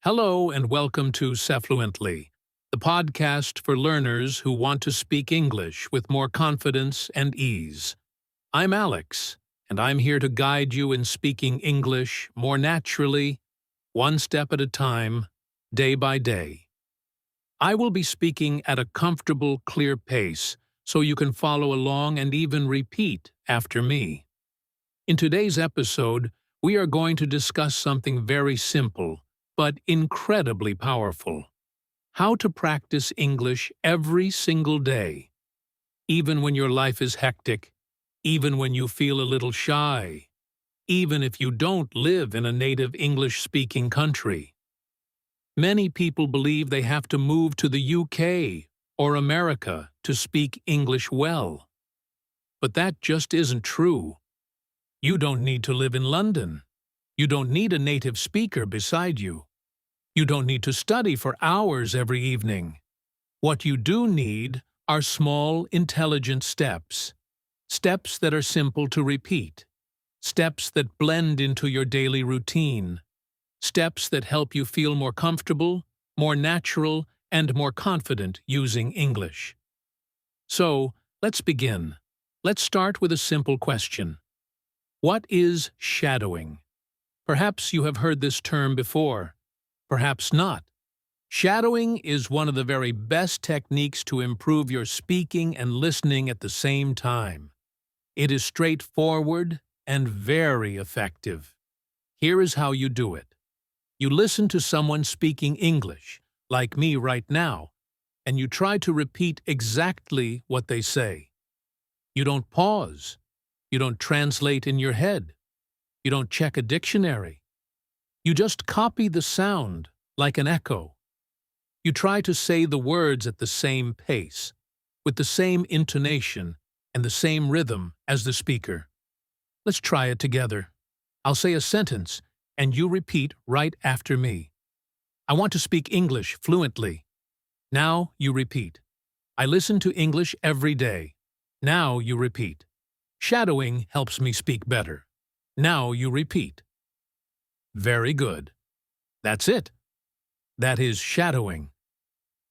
Hello and welcome to Sefluently, the podcast for learners who want to speak English with more confidence and ease. I'm Alex, and I'm here to guide you in speaking English more naturally, one step at a time, day by day. I will be speaking at a comfortable, clear pace so you can follow along and even repeat after me. In today's episode, we are going to discuss something very simple but incredibly powerful: how to practice English every single day. Even when your life is hectic, even when you feel a little shy, even if you don't live in a native English-speaking country. Many people believe they have to move to the UK or America to speak English well. But that just isn't true. You don't need to live in London. You don't need a native speaker beside you. You don't need to study for hours every evening. What you do need are small, intelligent steps. Steps that are simple to repeat. Steps that blend into your daily routine. Steps that help you feel more comfortable, more natural, and more confident using English. So, let's begin. Let's start with a simple question. What is shadowing? Perhaps you have heard this term before. Perhaps not. Shadowing is one of the very best techniques to improve your speaking and listening at the same time. It is straightforward and very effective. Here is how you do it. You listen to someone speaking English, like me right now, and you try to repeat exactly what they say. You don't pause. You don't translate in your head. You don't check a dictionary. You just copy the sound, like an echo. You try to say the words at the same pace, with the same intonation and the same rhythm as the speaker. Let's try it together. I'll say a sentence, and you repeat right after me. I want to speak English fluently. Now you repeat. I listen to English every day. Now you repeat. Shadowing helps me speak better. Now you repeat. Very good. That's it. That is shadowing.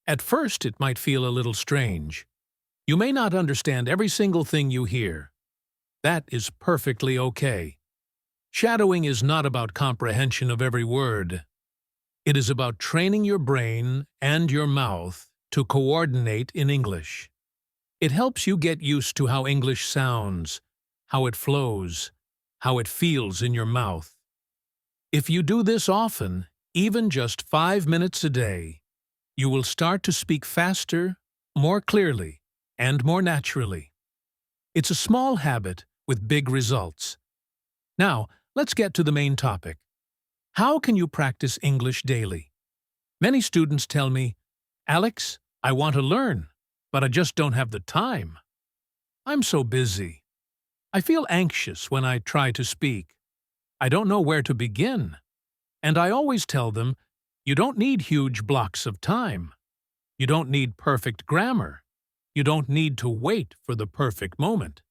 At first, it might feel a little strange. You may not understand every single thing you hear. That is perfectly okay. Shadowing is not about comprehension of every word. It is about training your brain and your mouth to coordinate in English. It helps you get used to how English sounds, how it flows, how it feels in your mouth. If you do this often, even just 5 minutes a day, you will start to speak faster, more clearly, and more naturally. It's a small habit with big results. Now, let's get to the main topic. How can you practice English daily? Many students tell me, "Alex, I want to learn, but I just don't have the time. I'm so busy. I feel anxious when I try to speak. I don't know where to begin." And I always tell them, you don't need huge blocks of time. You don't need perfect grammar. You don't need to wait for the perfect moment.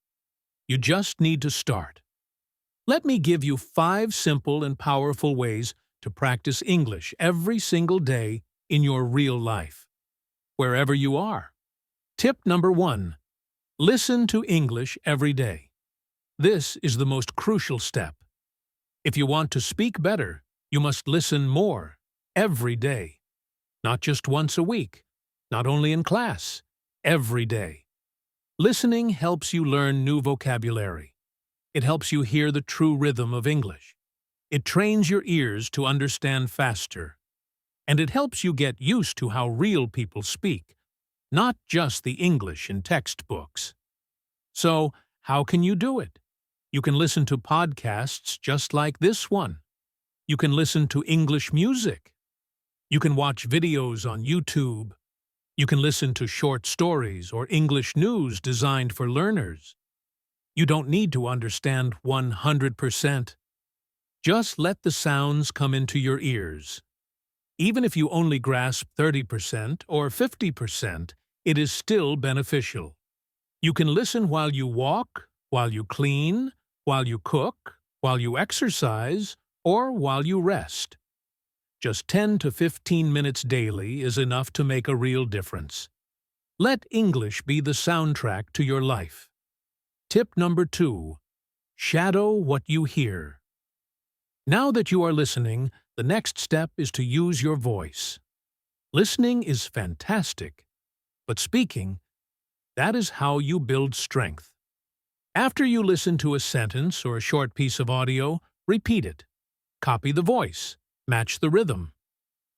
You just need to start. Let me give you 5 simple and powerful ways to practice English every single day in your real life, wherever you are. Tip number 1. Listen to English every day. This is the most crucial step. If you want to speak better, you must listen more, every day. Not just once a week, not only in class, every day. Listening helps you learn new vocabulary. It helps you hear the true rhythm of English. It trains your ears to understand faster. And it helps you get used to how real people speak, not just the English in textbooks. So, how can you do it? You can listen to podcasts just like this one. You can listen to English music. You can watch videos on YouTube. You can listen to short stories or English news designed for learners. You don't need to understand 100%. Just let the sounds come into your ears. Even if you only grasp 30% or 50%, it is still beneficial. You can listen while you walk, while you clean, while you cook, while you exercise, or while you rest. Just 10 to 15 minutes daily is enough to make a real difference. Let English be the soundtrack to your life. Tip number 2. Shadow what you hear. Now that you are listening, the next step is to use your voice. Listening is fantastic, but speaking, that is how you build strength. After you listen to a sentence or a short piece of audio, repeat it. Copy the voice. Match the rhythm.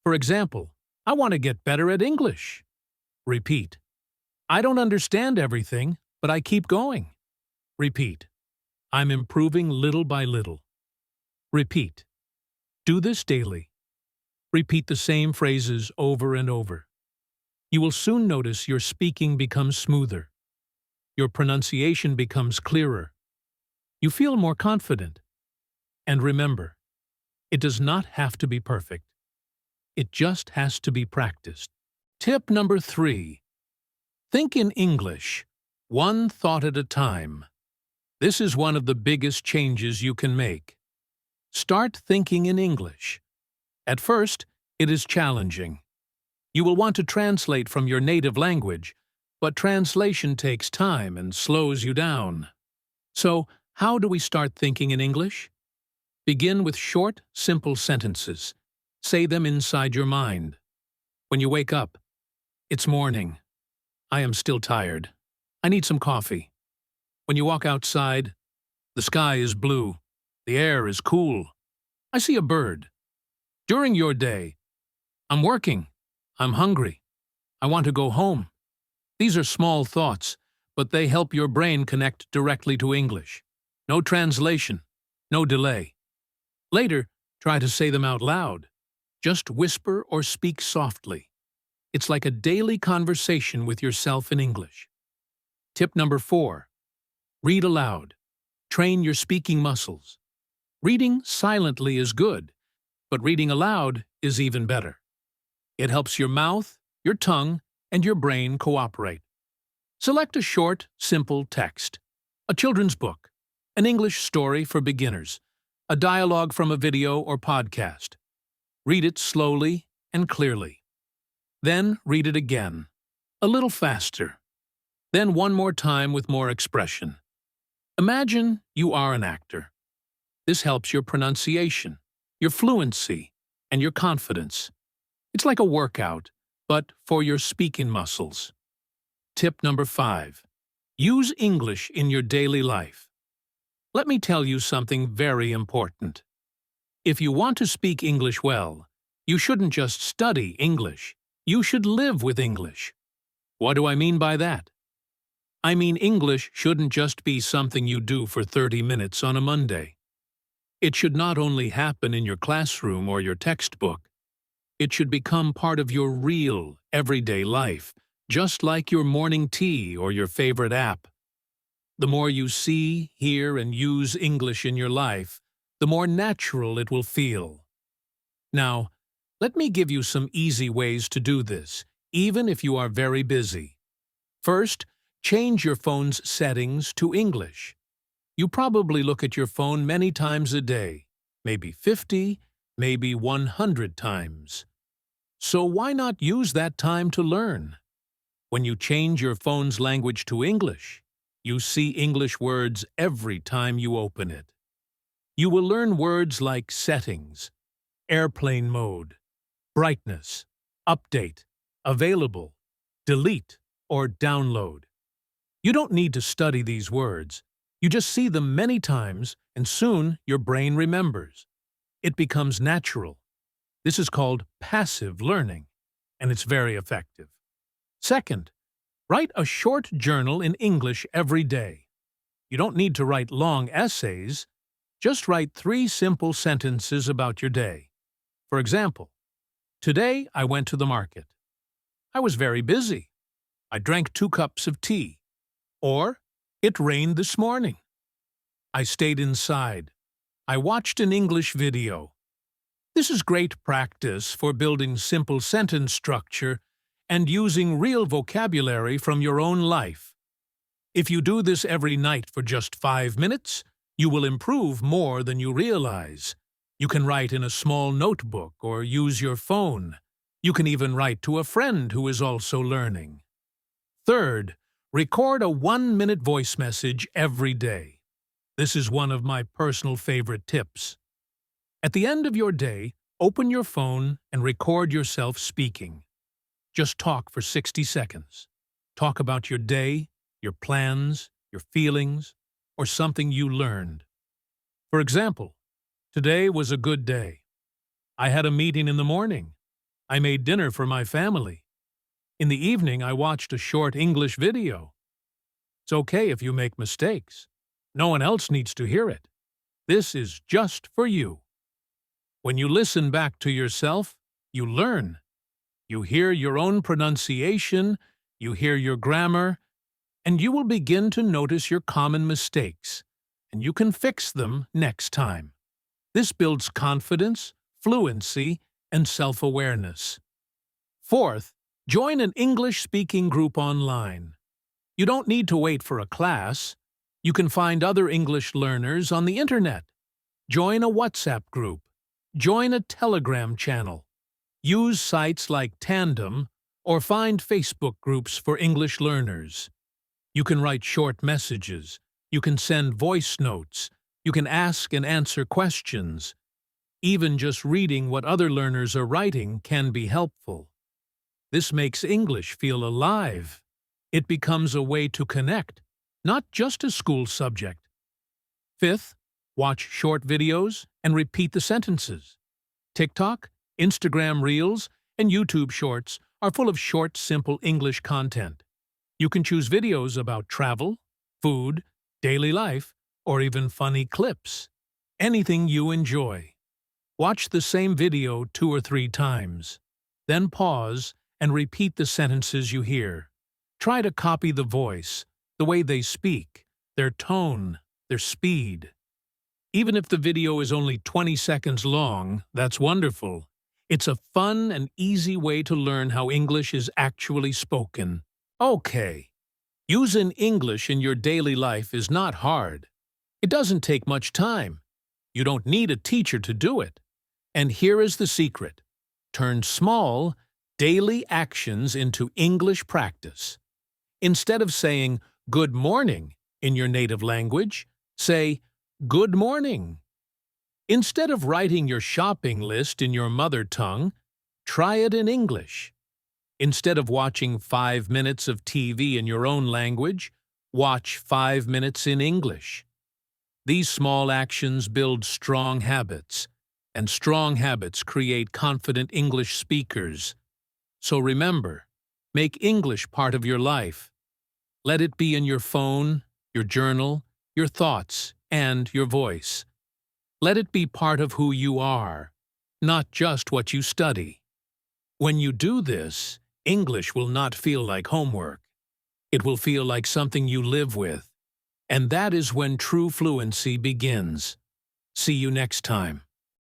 For example, I want to get better at English. Repeat. I don't understand everything, but I keep going. Repeat. I'm improving little by little. Repeat. Do this daily. Repeat the same phrases over and over. You will soon notice your speaking becomes smoother. Your pronunciation becomes clearer. You feel more confident. And remember, it does not have to be perfect. It just has to be practiced. Tip number 3. Think in English, one thought at a time. This is one of the biggest changes you can make. Start thinking in English. At first, it is challenging. You will want to translate from your native language, but translation takes time and slows you down. So, how do we start thinking in English? Begin with short, simple sentences. Say them inside your mind. When you wake up, it's morning. I am still tired. I need some coffee. When you walk outside, the sky is blue. The air is cool. I see a bird. During your day, I'm working. I'm hungry. I want to go home. These are small thoughts, but they help your brain connect directly to English. No translation. No delay. Later, try to say them out loud. Just whisper or speak softly. It's like a daily conversation with yourself in English. Tip number 4. Read aloud. Train your speaking muscles. Reading silently is good, but reading aloud is even better. It helps your mouth, your tongue, and your brain cooperate. Select a short, simple text. A children's book, an English story for beginners, a dialogue from a video or podcast. Read it slowly and clearly. Then read it again, a little faster. Then one more time with more expression. Imagine you are an actor. This helps your pronunciation, your fluency, and your confidence. It's like a workout, but for your speaking muscles. Tip number 5. Use English in your daily life. Let me tell you something very important. If you want to speak English well, you shouldn't just study English. You should live with English. What do I mean by that? I mean English shouldn't just be something you do for 30 minutes on a Monday. It should not only happen in your classroom or your textbook. It should become part of your real, everyday life, just like your morning tea or your favorite app. The more you see, hear, and use English in your life, the more natural it will feel. Now, let me give you some easy ways to do this, even if you are very busy. First, change your phone's settings to English. You probably look at your phone many times a day, maybe 50, maybe 100 times. So why not use that time to learn? When you change your phone's language to English, you see English words every time you open it. You will learn words like settings, airplane mode, brightness, update, available, delete, or download. You don't need to study these words. You just see them many times, and soon your brain remembers. It becomes natural. This is called passive learning, and it's very effective. Second, write a short journal in English every day. You don't need to write long essays. Just write 3 simple sentences about your day. For example, today I went to the market. I was very busy. I drank 2 cups of tea. Or, it rained this morning. I stayed inside. I watched an English video. This is great practice for building simple sentence structure and using real vocabulary from your own life. If you do this every night for just 5 minutes, you will improve more than you realize. You can write in a small notebook or use your phone. You can even write to a friend who is also learning. Third, record a 1-minute voice message every day. This is one of my personal favorite tips. At the end of your day, open your phone and record yourself speaking. Just talk for 60 seconds. Talk about your day, your plans, your feelings, or something you learned. For example, today was a good day. I had a meeting in the morning. I made dinner for my family. In the evening, I watched a short English video. It's okay if you make mistakes. No one else needs to hear it. This is just for you. When you listen back to yourself, you learn. You hear your own pronunciation, you hear your grammar, and you will begin to notice your common mistakes, and you can fix them next time. This builds confidence, fluency, and self-awareness. Fourth, join an English-speaking group online. You don't need to wait for a class. You can find other English learners on the internet. Join a WhatsApp group. Join a Telegram channel. Use sites like Tandem or find Facebook groups for English learners. You can write short messages. You can send voice notes. You can ask and answer questions. Even just reading what other learners are writing can be helpful. This makes English feel alive. It becomes a way to connect, not just a school subject. Fifth, watch short videos and repeat the sentences. TikTok, Instagram Reels, and YouTube Shorts are full of short, simple English content. You can choose videos about travel, food, daily life, or even funny clips. Anything you enjoy. Watch the same video 2 or 3 times. Then pause and repeat the sentences you hear. Try to copy the voice, the way they speak, their tone, their speed. Even if the video is only 20 seconds long, that's wonderful. It's a fun and easy way to learn how English is actually spoken. Okay. Using English in your daily life is not hard. It doesn't take much time. You don't need a teacher to do it. And here is the secret. Turn small, daily actions into English practice. Instead of saying good morning in your native language, say good morning. Instead of writing your shopping list in your mother tongue, try it in English. Instead of watching 5 minutes of TV in your own language, watch 5 minutes in English. These small actions build strong habits, and strong habits create confident English speakers. So remember, make English part of your life. Let it be in your phone, your journal, your thoughts, and your voice. Let it be part of who you are, not just what you study. When you do this, English will not feel like homework. It will feel like something you live with. And that is when true fluency begins. See you next time.